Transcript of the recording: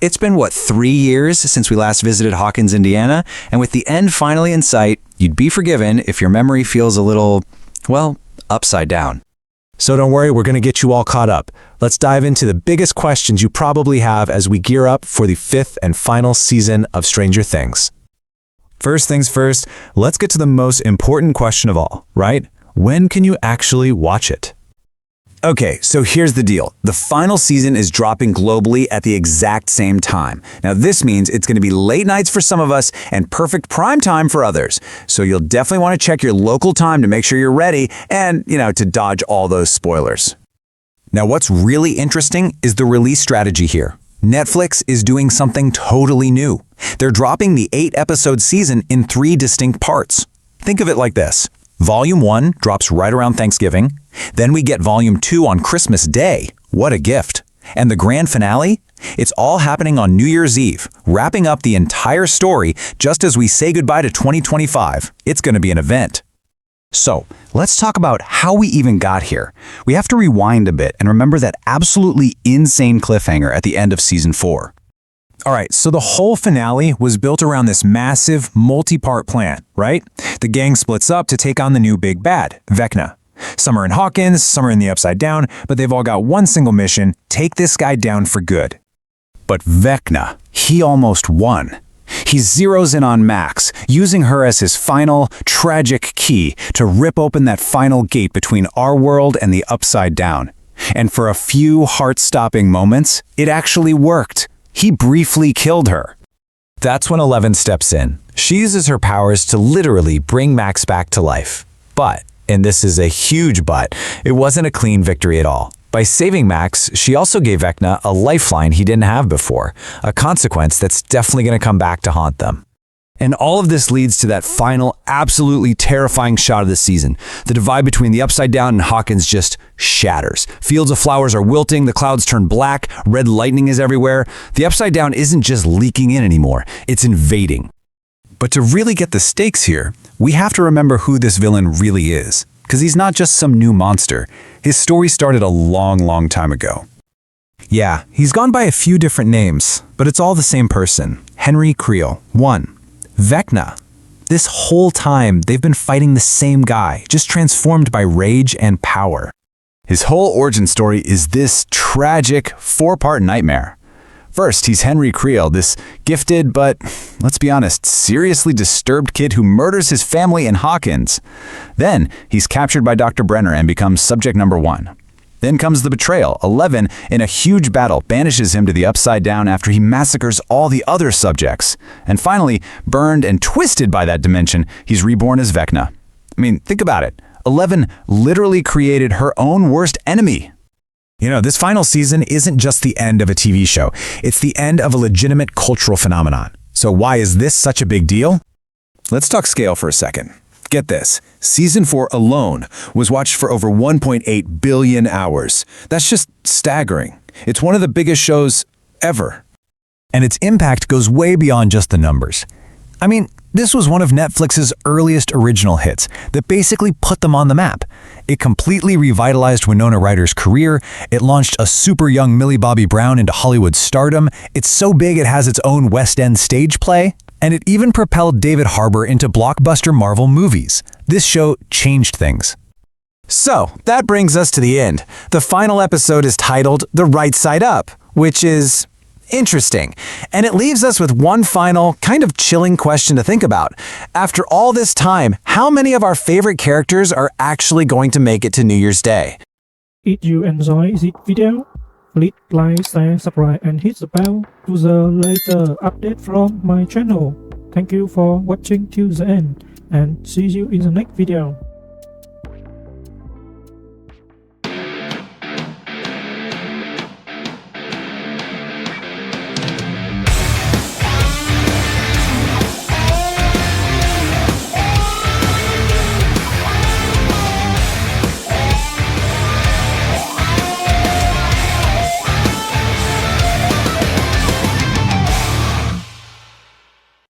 It's been, what, 3 years since we last visited Hawkins, Indiana, and with the end finally in sight, you'd be forgiven if your memory feels a little, well, upside down. So don't worry, we're going to get you all caught up. Let's dive into the biggest questions you probably have as we gear up for the 5th and final season of Stranger Things. First things first, let's get to the most important question of all, right? When can you actually watch it? Okay, so here's the deal. The final season is dropping globally at the exact same time. Now this means it's going to be late nights for some of us and perfect prime time for others. So you'll definitely want to check your local time to make sure you're ready and, to dodge all those spoilers. Now what's really interesting is the release strategy here. Netflix is doing something totally new. They're dropping the 8-episode season in 3 distinct parts. Think of it like this. Volume 1 drops right around Thanksgiving. Then we get Volume 2 on Christmas Day. What a gift. And the grand finale? It's all happening on New Year's Eve, wrapping up the entire story just as we say goodbye to 2025. It's going to be an event. So, let's talk about how we even got here. We have to rewind a bit and remember that absolutely insane cliffhanger at the end of Season 4. Alright, so the whole finale was built around this massive, multi-part plan, right? The gang splits up to take on the new big bad, Vecna. Some are in Hawkins, some are in the Upside Down, but they've all got one single mission: take this guy down for good. But Vecna, he almost won. He zeroes in on Max, using her as his final, tragic key to rip open that final gate between our world and the Upside Down. And for a few heart-stopping moments, it actually worked. He briefly killed her. That's when 11 steps in. She uses her powers to literally bring Max back to life. But, and this is a huge but, it wasn't a clean victory at all. By saving Max, she also gave Vecna a lifeline he didn't have before, a consequence that's definitely going to come back to haunt them. And all of this leads to that final, absolutely terrifying shot of the season. The divide between the Upside Down and Hawkins just shatters. Fields of flowers are wilting, the clouds turn black, red lightning is everywhere. The Upside Down isn't just leaking in anymore, it's invading. But to really get the stakes here, we have to remember who this villain really is. Because he's not just some new monster. His story started a long, long time ago. Yeah, he's gone by a few different names, but it's all the same person. Henry Creel, 1. Vecna. This whole time, they've been fighting the same guy, just transformed by rage and power. His whole origin story is this tragic 4-part nightmare. First, he's Henry Creel, this gifted but, let's be honest, seriously disturbed kid who murders his family in Hawkins. Then, he's captured by Dr. Brenner and becomes subject number 1. Then comes the betrayal. 11, in a huge battle, banishes him to the Upside Down after he massacres all the other subjects. And finally, burned and twisted by that dimension, he's reborn as Vecna. I mean, think about it. 11 literally created her own worst enemy. This final season isn't just the end of a TV show. It's the end of a legitimate cultural phenomenon. So why is this such a big deal? Let's talk scale for a second. Get this, Season 4 alone was watched for over 1.8 billion hours. That's just staggering. It's one of the biggest shows ever. And its impact goes way beyond just the numbers. I mean, this was one of Netflix's earliest original hits that basically put them on the map. It completely revitalized Winona Ryder's career. It launched a super young Millie Bobby Brown into Hollywood stardom. It's so big it has its own West End stage play. And it even propelled David Harbour into blockbuster Marvel movies. This show changed things. So, that brings us to the end. The final episode is titled The Right Side Up, which is interesting. And it leaves us with one final, kind of chilling question to think about. After all this time, how many of our favorite characters are actually going to make it to New Year's Day? If you enjoy this video, please like, share, subscribe and hit the bell to the later update from my channel. Thank you for watching till the end and see you in the next video.